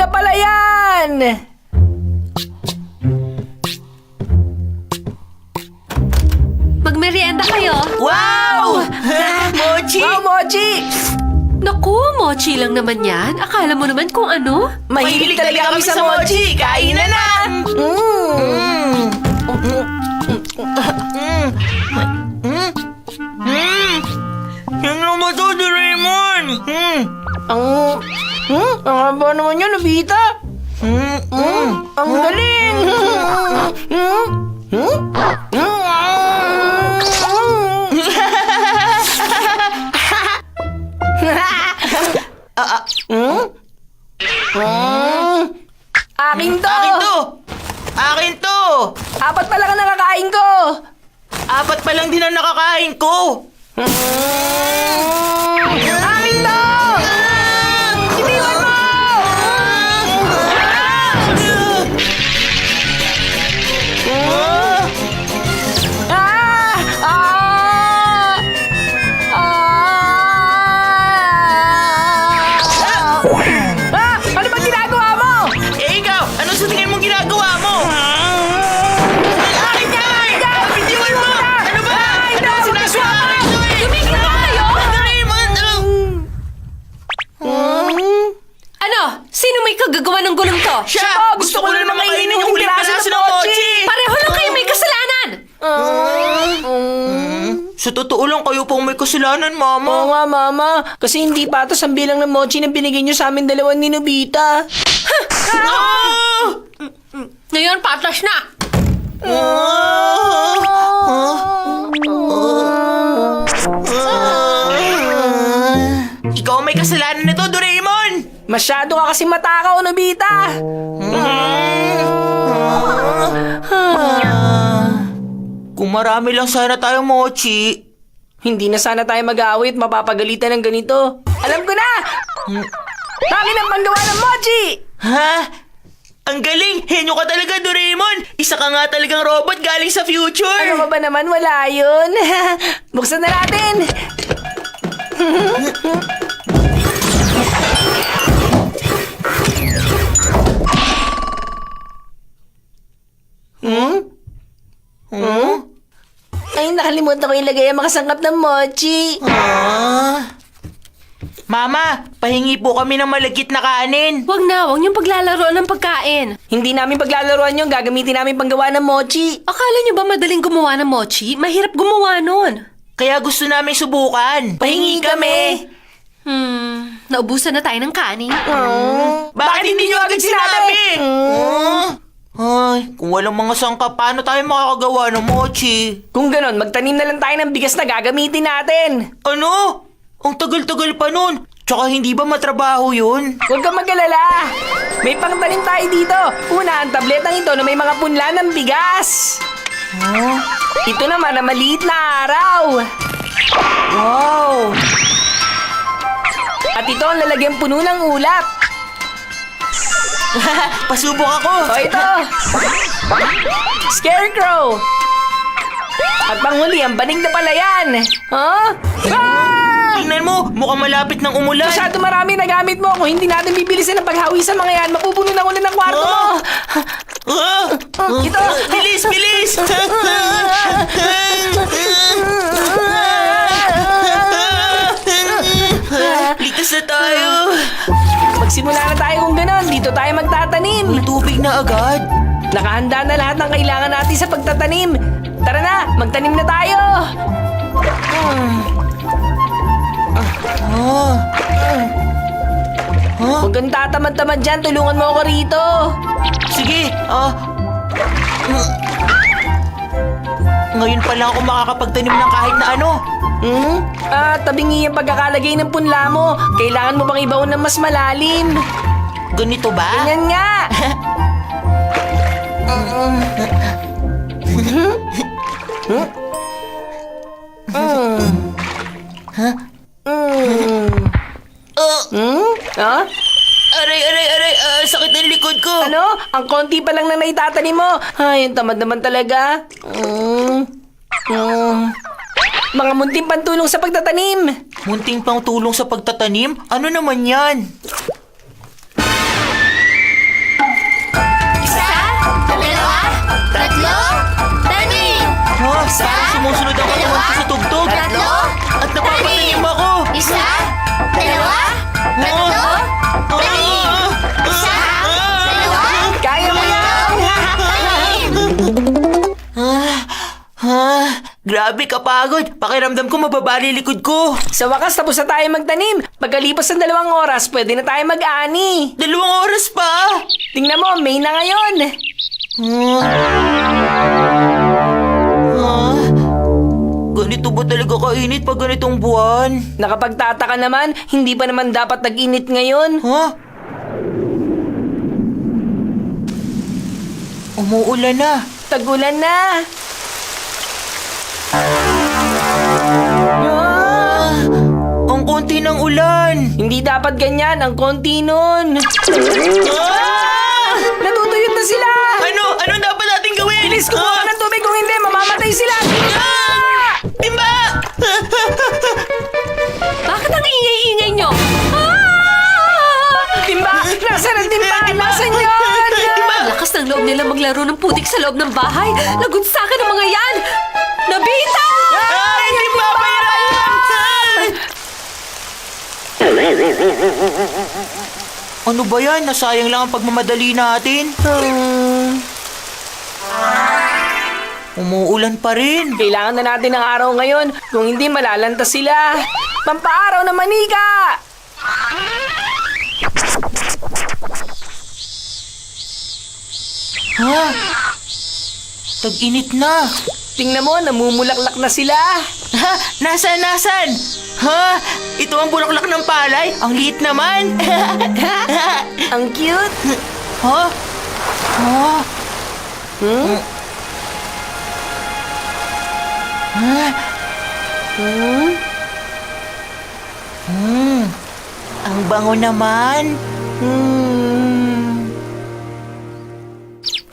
na pala yan! Magmerienda kayo. Wow! Mochi! Wow, Mochi! Naku, mochi lang naman yan. Akala mo naman kung ano? Mahilig talaga kami sa Mochi! Kain na na! Ano mo to, Doraemon? Ang haba naman yun, Nobita! Ang galing! Akin to! Akin to! Akin to! Apat pa lang ang nakakain ko! Apat pa lang din ang nakakain ko! Akin to! Iniwan mo! Ah! Ah! Ah! Ano ba ginagawa mo? Eh ikaw, ano sa tingin mong ginagawa mo? Akin yan! Bitiwan mo! Ano ba? Ano ba sinasabi? Tumigil na kayo! Doraemon! Ano? Sino may kagagawa ng gulong to? Siya! Gusto ko lang makainin yung huling palaso ng mochi! Pareho lang kayo may kasalanan! Sa totoo lang kayo pong may kasalanan, Mama. Oo nga, Mama. Kasi hindi patas ang bilang ng mochi na binigay niyo sa amin dalawa ni Nobita. Ngayon, patas na! Ikaw ang may kasalanan nito, Doraemon! Masyado ka kasi matakaw, Nobita. Kung marami lang sana tayong mochi. Hindi na sana tayo mag-aawit, mapapagalitan ng ganito. Alam ko na! Akin ang panggawa ng mochi! Ha? Ang galing! Henyo ka talaga, Doraemon! Isa ka nga talagang robot galing sa future! Ano ba naman, wala yun. Buksan na natin! Ay, nakalimutan ko ilagay ang makasangkap ng mochi. Mama, pahingi po kami ng malagkit na kanin. Huwag niyong paglalaroan ng pagkain. Hindi namin paglalaroan yung gagamitin namin panggawa ng mochi. Akala niyo ba madaling gumawa ng mochi? Mahirap gumawa nun. Kaya gusto namin subukan. Pahingi kami. Naubusan na tayo ng kanin. Bakit hindi nyo agad sinabi? Ay, kung walang mga sangkap, paano tayo makakagawa ng mochi? Kung ganon, magtanim na lang tayo ng bigas na gagamitin natin. Ano? Ang tagal-tagal pa nun. Tsaka hindi ba matrabaho yun? Huwag kang mag-alala. May pangtanim tayo dito. Una, ang tabletang ito na may mga punla ng bigas. Ito naman ang maliit na araw. Wow! At ito ang lalagyan puno ng ulap. Pasubok ako! O ito. Scarecrow. At panghuli, ang banig na palayan. Huh? Ah! Tingnan mo, mukhang malapit ng umulan. Masyado marami na gamit mo. Kung hindi natin bibilisan ang paghawi sa mga yan, mapupuno na ulan ng kwarto mo. Ito. Bilis, bilis! Ligtas na tayo! Magsimula na tayo kung ganon. Dito tayo magtatanim. May tubig na agad. Nakahanda na lahat ng kailangan natin sa pagtatanim. Tara na, magtanim na tayo. Huwag kang tatamad-tamad dyan. Tulungan mo ako rito. Sige, ngayon pa lang ako makakapagtanim ng kahit na ano. Tabingi ang pagkakalagay ng punla mo. Kailangan mo bang ibaon ng mas malalim? Ganito ba? Ganyan nga. Ha? Aray, aray, aray, sakit ng likod ko. Ano? Ang konti pa lang na naitatanim mo. Ay, ang tamad naman talaga. Mga munting pantulong sa pagtatanim. Munting pang tulong sa pagtatanim? Ano naman yan? Sumusunod ang katawan ko sa tugtog. Tatlo. At napapatanim ako. Isa. Dalawa. Tatlo. Isa. Dalawa. Kaya mo yan! Grabe kapagod. Pakiramdam ko mababali likod ko. Sa wakas, tapos na tayo magtanim. Pagkalipas ng 2 oras, pwede na tayo mag-ani. 2 oras pa. Tingnan mo, May na ngayon. Ganito ba talaga kainit pag ganitong buwan? Nakapagtataka naman, hindi pa naman dapat nag-init ngayon. Umuulan na. Tag-ulan na. Ang konti ng ulan. Hindi dapat ganyan, ang konti nun. Natutuyot na sila! Anong dapat natin gawin? Bilis, kumuha ng tubig, kung hindi, mamamatay sila! Timba! Bakit ang ingay-ingay nyo? Timba! Nasaan ang timba? Nasaan yun? Ang lakas ng loob nila maglaro ng putik sa loob ng bahay. Lagunsakan ng mga yan! Nobita! Ay, Timba! Ano ba yan? Nasayang lang ang pagmamadali natin. Umuulan pa rin. Kailangan na natin ng araw ngayon. Kung hindi, malalanta sila. Pampaaraw na manika! Tag-init na. Tingnan mo, namumulaklak na sila. Nasaan? Ito ang bulaklak ng palay? Ang liit naman. Ang cute. Ang bango naman.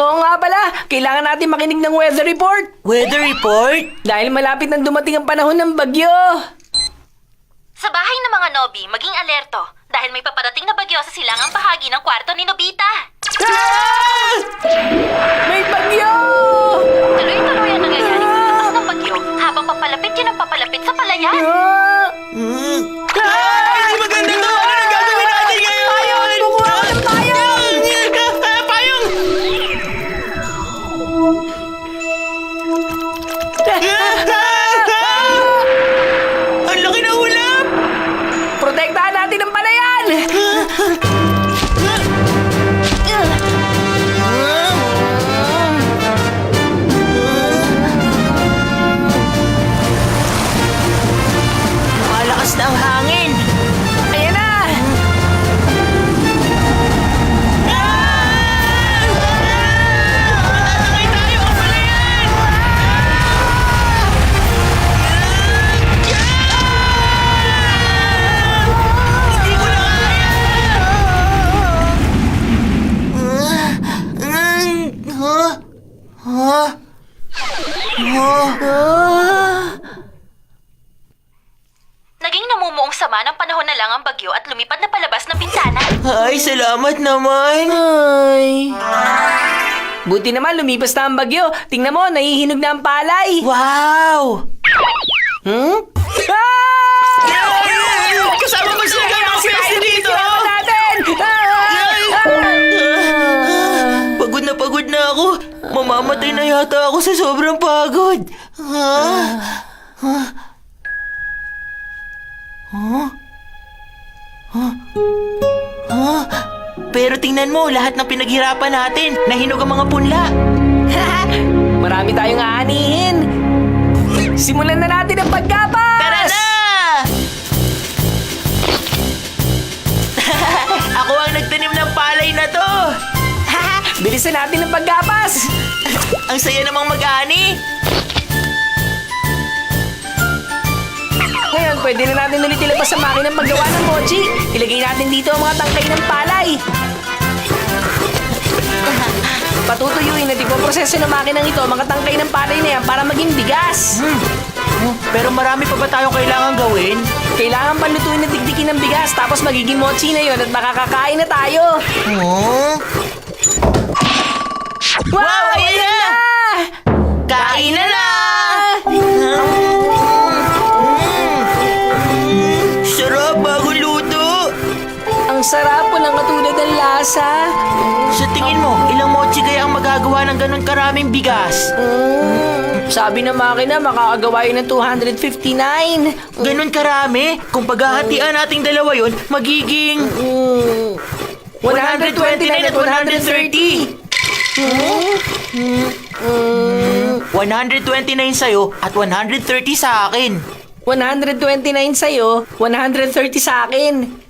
Oo nga pala, kailangan natin makinig ng weather report. Weather report? Dahil malapit nang dumating ang panahon ng bagyo. Sa bahay ng mga Nobi, maging alerto dahil may paparating na bagyo sa silangang bahagi ng kwarto ni Nobita. May bagyo! Tuloy-tuloy ang nangyayaring paglakas ng bagyo habang papalapit yan ang papalapit sa palayan. Hindi maganda to! Ano gagawin natin ngayon? Payong! Kukuha ko ng payong! Payong! Ang laki ng ulap! Protektahan natin ang palayan! Malakas na ang hangin! Ayan na! Matatangay tayo! Ang palayan! Hindi ko na Naging namumuong sama ng panahon na lang ang bagyo at lumipad na palabas ng bintana. Ay, salamat naman! Ay. Buti naman, lumipas na ang bagyo. Tingnan mo, nahihinog na ang palay. Wow! Hmm? Kasama mo sila ng mga peste dito! natin! Pagod na ako. Mamamatay na yata ako sa sobrang pagod. Pero tingnan mo, lahat ng pinaghirapan natin, nahinog ang mga punla. Marami tayong aanihin. Simulan na natin ang pagkapas! Tara na! Ako ang nagtanim ng palay na to. Bilisan natin ang pagkapas! Ang saya namang mag-ani. Ngayon, pwede na natin ulit ilabas sa makinang paggawa ng mochi. Ilagay natin dito ang mga tangkay ng palay. Patutuyuin at ipoproseso ng makinang ito ang mga tangkay ng palay na yan para maging bigas. Pero marami pa ba tayong kailangan gawin? Kailangan palutuin at dikdikin ng bigas tapos magiging mochi na yon at makakakain na tayo. Wow, ayun na! Kain na na! Ang sarap, walang katulad ng lasa. Sa tingin mo, ilang mochi kaya ang magagawa ng ganun karaming bigas? Sabi ng makina, makakagawa yun ng 259. Ganun karami? Kung paghahatian nating dalawa yon, magiging 129 at 130. 129 sa'yo at 130 sa akin. 129 sa'yo, 130 sa akin.